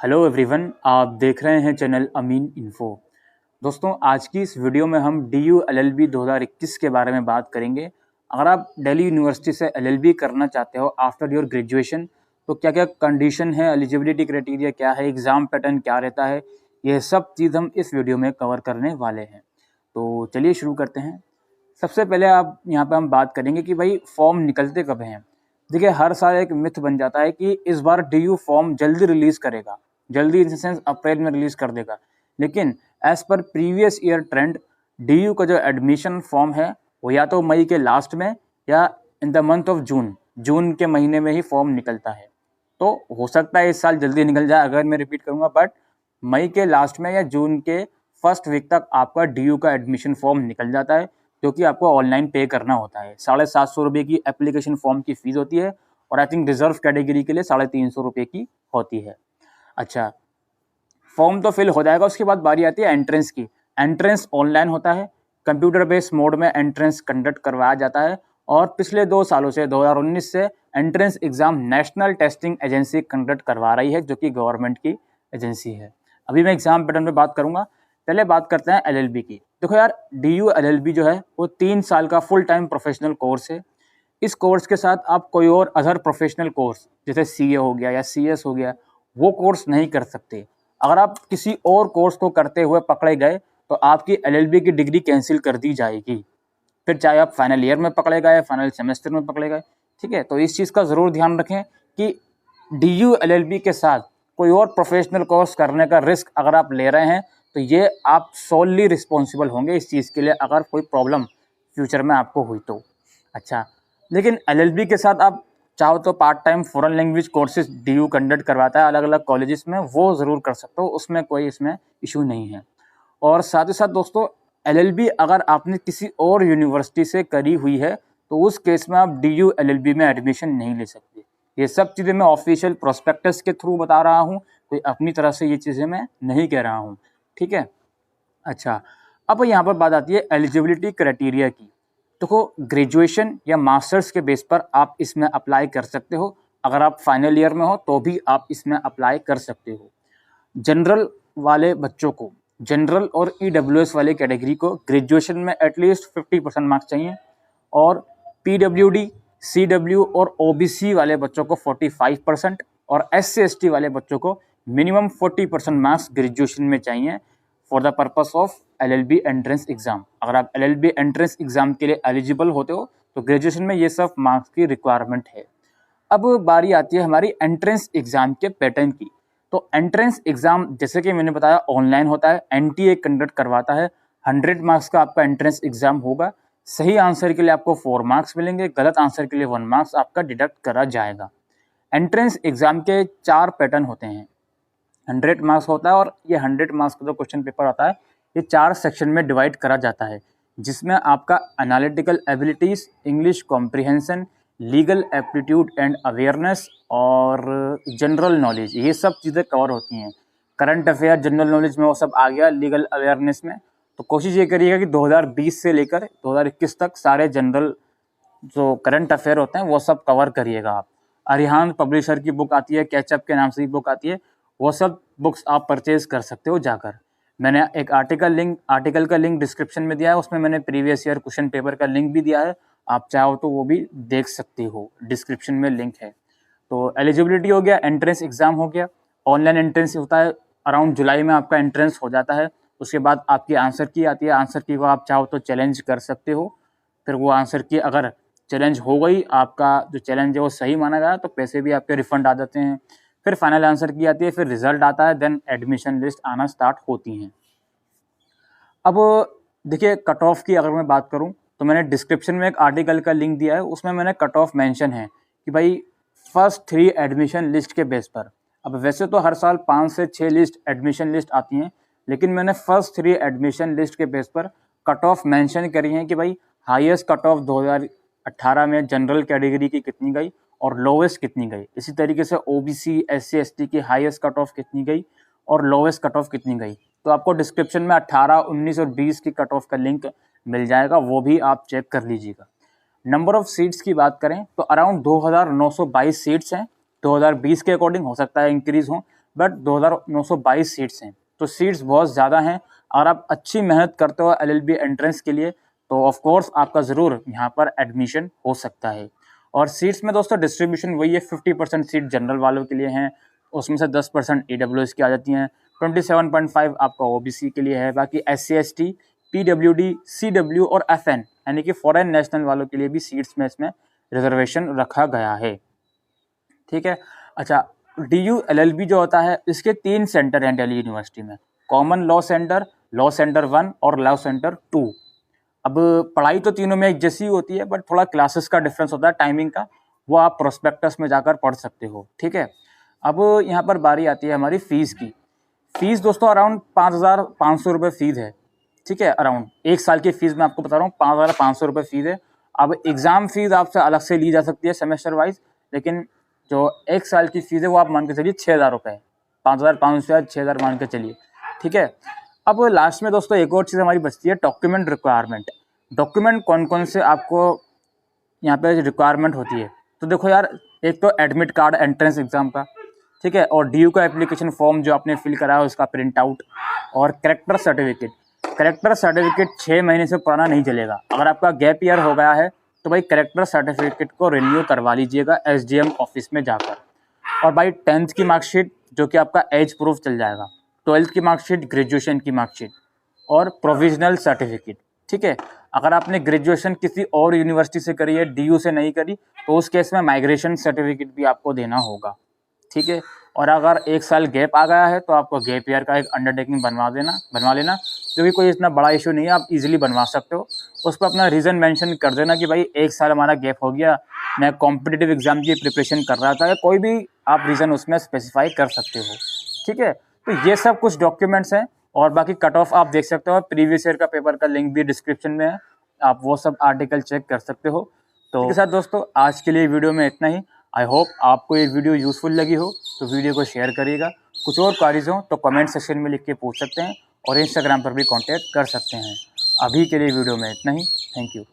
Hello everyone, आप देख रहे हैं चैनल अमीन इन्फो। दोस्तों, आज की इस वीडियो में हम DU LLB 2021 के बारे में बात करेंगे। अगर आप दिल्ली यूनिवर्सिटी से LLB करना चाहते हो आफ्टर योर ग्रेजुएशन, तो क्या क्या कंडीशन है, एलिजिबिलिटी क्राइटेरिया क्या है, एग्ज़ाम पैटर्न क्या रहता है, यह सब चीज़ हम इस वीडियो में कवर करने वाले हैं। तो चलिए शुरू करते हैं। सबसे पहले आप यहाँ पे हम बात करेंगे कि भाई फॉर्म निकलते कब हैं। देखिए, हर साल एक मिथ बन जाता है कि इस बार DU फॉर्म जल्दी रिलीज़ करेगा, जल्दी इन द सेंस अप्रैल में रिलीज़ कर देगा। लेकिन as per previous year trend, DU का जो एडमिशन फॉर्म है वो या तो मई के लास्ट में या in the month of June के महीने में ही फॉर्म निकलता है। तो हो सकता है इस साल जल्दी निकल जाए, अगर मैं रिपीट करूँगा, बट मई के लास्ट में या जून के फर्स्ट वीक तक आपका DU का एडमिशन फॉर्म निकल जाता है, जो कि आपको ऑनलाइन पे करना होता है। 750 रुपये की एप्लीकेशन फॉर्म की फ़ीस होती है और आई थिंक रिजर्व कैटेगरी के लिए 350 रुपये की होती है। अच्छा, फॉर्म तो फिल हो जाएगा, उसके बाद बारी आती है एंट्रेंस की। एंट्रेंस ऑनलाइन होता है, कंप्यूटर बेस्ड मोड में एंट्रेंस कंडक्ट करवाया जाता है और पिछले 2 सालों से 2019 से entrance exam national testing agency conduct करवा रही है, जो कि गवर्नमेंट की एजेंसी है। अभी मैं एग्ज़ाम पैटर्न में बात करूँगा। पहले बात करते हैं LLB की। देखो यार, DU LLB जो है वो 3 साल का फुल टाइम प्रोफेशनल कोर्स है। इस कोर्स के साथ आप कोई और अदर प्रोफेशनल कोर्स जैसे CA हो गया या CS हो गया, वो कोर्स नहीं कर सकते। अगर आप किसी और कोर्स को करते हुए पकड़े गए तो आपकी LLB की डिग्री कैंसिल कर दी जाएगी, फिर चाहे आप फाइनल ईयर में पकड़े गए, फाइनल सेमेस्टर में पकड़े गए। ठीक है, तो इस चीज़ का ज़रूर ध्यान रखें कि DU LLB के साथ कोई और प्रोफेशनल कोर्स करने का रिस्क अगर आप ले रहे हैं तो ये आप सोलली रिस्पॉन्सिबल होंगे इस चीज़ के लिए, अगर कोई प्रॉब्लम फ्यूचर में आपको हुई तो। अच्छा, लेकिन LLB के साथ आप चाहो तो part time foreign language courses DU conduct करवाता है अलग अलग कॉलेजेस में, वो ज़रूर कर सकते हो, उसमें कोई इसमें इशू नहीं है। और साथ ही साथ दोस्तों, LLB अगर आपने किसी और यूनिवर्सिटी से करी हुई है तो उस केस में आप DU LLB में एडमिशन नहीं ले सकते। ये सब चीज़ें मैं ऑफिशियल प्रोस्पेक्टस के थ्रू बता रहा हूँ, कोई अपनी तरफ से ये चीज़ें मैं नहीं कह रहा हूँ। ठीक है। अच्छा, अब यहाँ पर बात आती है एलिजिबिलिटी क्राइटेरिया की। देखो, ग्रेजुएशन या मास्टर्स के बेस पर आप इसमें अप्लाई कर सकते हो। अगर आप फाइनल ईयर में हो तो भी आप इसमें अप्लाई कर सकते हो। जनरल वाले बच्चों को, जनरल और EWS वाले कैटेगरी को ग्रेजुएशन में एटलीस्ट 50% मार्क्स चाहिए और PWD, CW और OBC वाले बच्चों को 45% और SC ST वाले बच्चों को मिनिमम 40% मार्क्स ग्रेजुएशन में चाहिए for the purpose of LLB entrance exam. अगर आप LLB एंट्रेंस एग्ज़ाम के लिए एलिजिबल होते हो तो ग्रेजुएशन में ये सब मार्क्स की रिक्वायरमेंट है। अब बारी आती है हमारी एंट्रेंस एग्ज़ाम के पैटर्न की। तो एंट्रेंस एग्ज़ाम जैसे कि मैंने बताया ऑनलाइन होता है, NTA कंडक्ट करवाता है। 100 मार्क्स का आपका एंट्रेंस एग्ज़ाम होगा। सही आंसर के लिए आपको 4 मार्क्स मिलेंगे, गलत आंसर के लिए 1 मार्क्स आपका डिडक्ट करा जाएगा। एंट्रेंस एग्ज़ाम के 4 पैटर्न होते हैं। 100 मार्क्स होता है और ये 100 मार्क्स का जो क्वेश्चन पेपर आता है ये 4 सेक्शन में डिवाइड करा जाता है, जिसमें आपका analytical abilities, English comprehension, legal aptitude and awareness और जनरल नॉलेज, ये सब चीज़ें कवर होती हैं। करंट अफेयर जनरल नॉलेज में वो सब आ गया लीगल अवेयरनेस में। तो कोशिश ये करिएगा कि 2020 से लेकर 2021 तक सारे जनरल जो करंट अफेयर होते हैं वो सब कवर करिएगा आप। अरिहान पब्लिशर की बुक आती है, कैचअप के नाम से ही बुक आती है, वो सब बुक्स आप परचेज कर सकते हो जाकर। मैंने एक आर्टिकल का लिंक डिस्क्रिप्शन में दिया है, उसमें मैंने प्रीवियस ईयर क्वेश्चन पेपर का लिंक भी दिया है, आप चाहो तो वो भी देख सकते हो, डिस्क्रिप्शन में लिंक है। तो एलिजिबिलिटी हो गया, एंट्रेंस एग्ज़ाम हो गया। ऑनलाइन एंट्रेंस होता है, अराउंड जुलाई में आपका एंट्रेंस हो जाता है। उसके बाद आपकी आंसर की आती है, आंसर की को आप चाहो तो चैलेंज कर सकते हो। फिर वो आंसर की अगर चैलेंज हो गई, आपका जो चैलेंज है वो सही माना गया तो पैसे भी आपके रिफंड आ जाते हैं। फिर फाइनल आंसर की आती है, फिर रिजल्ट आता है, देन एडमिशन लिस्ट आना स्टार्ट होती हैं। अब देखिए, कट ऑफ की अगर मैं बात करूं तो मैंने डिस्क्रिप्शन में एक आर्टिकल का लिंक दिया है, उसमें मैंने कट ऑफ मेंशन है कि भाई फर्स्ट 3 एडमिशन लिस्ट के बेस पर। अब वैसे तो हर साल 5 से 6 लिस्ट एडमिशन लिस्ट आती हैं, लेकिन मैंने फर्स्ट 3 एडमिशन लिस्ट के बेस पर कट ऑफ मेंशन करी है कि भाई हाईएस्ट कट ऑफ 2018 में जनरल कैटेगरी की कितनी गई और लोवेस्ट कितनी गई। इसी तरीके से OBC SC ST की हाईएस्ट कट ऑफ कितनी गई और लोवेस्ट कट ऑफ कितनी गई। तो आपको डिस्क्रिप्शन में 18, 19 और 20 की कट ऑफ का लिंक मिल जाएगा, वो भी आप चेक कर लीजिएगा। नंबर ऑफ सीट्स की बात करें तो अराउंड 2922 सीट्स हैं। 2020 के अकॉर्डिंग हो सकता है इंक्रीज हो, बट 2922 सीट्स हैं, तो सीट्स बहुत ज़्यादा हैं। अगर आप अच्छी मेहनत करते हो LLB एंट्रेंस के लिए तो ऑफ कोर्स आपका ज़रूर यहाँ पर एडमिशन हो सकता है। और सीट्स में दोस्तों डिस्ट्रीब्यूशन वही है, 50% सीट जनरल वालों के लिए हैं, उसमें से 10% EWS की आ जाती हैं, 27.5 आपका OBC के लिए है, बाकी SC ST PWD CW और FN यानी कि फॉरेन नेशनल वालों के लिए भी सीट्स में इसमें रिजर्वेशन रखा गया है। ठीक है। अच्छा, DU LLB जो होता है इसके 3 सेंटर हैं दिल्ली यूनिवर्सिटी में, कॉमन लॉ सेंटर 1 और लॉ सेंटर 2। अब पढ़ाई तो तीनों में एक जैसी होती है, बट थोड़ा क्लासेस का डिफरेंस होता है टाइमिंग का, वो आप प्रोस्पेक्टस में जाकर पढ़ सकते हो। ठीक है। अब यहाँ पर बारी आती है हमारी फ़ीस की। फ़ीस दोस्तों अराउंड 5,500 रुपये फ़ीस है। ठीक है, अराउंड 1 साल की फ़ीस मैं आपको बता रहा हूँ, 5,500 रुपये फ़ीस है। अब एग्ज़ाम फ़ीस आपसे अलग से ली जा सकती है सेमेस्टर वाइज, लेकिन जो 1 साल की फ़ीस है वो आप मान के चलिए 6,000 रुपये है, 5,500 या 6,000 मान के चलिए। ठीक है। अब लास्ट में दोस्तों एक और चीज़ हमारी बचती है, डॉक्यूमेंट रिक्वायरमेंट। डॉक्यूमेंट कौन कौन से आपको यहाँ पे रिक्वायरमेंट होती है, तो देखो यार, एक तो एडमिट कार्ड एंट्रेंस एग्ज़ाम का, ठीक है, और DU का एप्लीकेशन फॉर्म जो आपने फिल करा है उसका प्रिंट आउट, और करेक्टर सर्टिफिकेट। करेक्टर सर्टिफिकेट 6 महीने से पुराना नहीं चलेगा। अगर आपका गैप ईयर हो गया है तो भाई करेक्टर सर्टिफिकेट को रिन्यू करवा लीजिएगा SDM ऑफिस में जाकर। और भाई 10th की मार्कशीट जो कि आपका एज प्रूफ चल जाएगा, 12th की मार्कशीट, ग्रेजुएशन की मार्कशीट और प्रोविजनल सर्टिफिकेट। ठीक है। अगर आपने ग्रेजुएशन किसी और यूनिवर्सिटी से करी है, DU से नहीं करी, तो उस केस में माइग्रेशन सर्टिफिकेट भी आपको देना होगा। ठीक है। और अगर 1 साल गैप आ गया है तो आपको गैप ईयर का एक अंडरटेकिंग बनवा लेना, जो कि कोई इतना बड़ा इशू नहीं है, आप इजीली बनवा सकते हो। उस पर अपना रीज़न मेंशन कर देना कि भाई 1 साल हमारा गैप हो गया, मैं कॉम्पिटिटिव एग्जाम की प्रिपरेशन कर रहा था, या कोई भी आप रीज़न उसमें स्पेसिफाई कर सकते हो। ठीक है। तो ये सब कुछ डॉक्यूमेंट्स हैं, और बाकी कट ऑफ आप देख सकते हो, प्रीवियस ईयर का पेपर का लिंक भी डिस्क्रिप्शन में है, आप वो सब आर्टिकल चेक कर सकते हो। तो इसके साथ दोस्तों आज के लिए वीडियो में इतना ही। आई होप आपको ये वीडियो यूज़फुल लगी हो, तो वीडियो को शेयर करिएगा। कुछ और क्वारीज हो तो कमेंट सेक्शन में लिख के पूछ सकते हैं, और इंस्टाग्राम पर भी कांटेक्ट कर सकते हैं। अभी के लिए वीडियो में इतना ही। Thank you.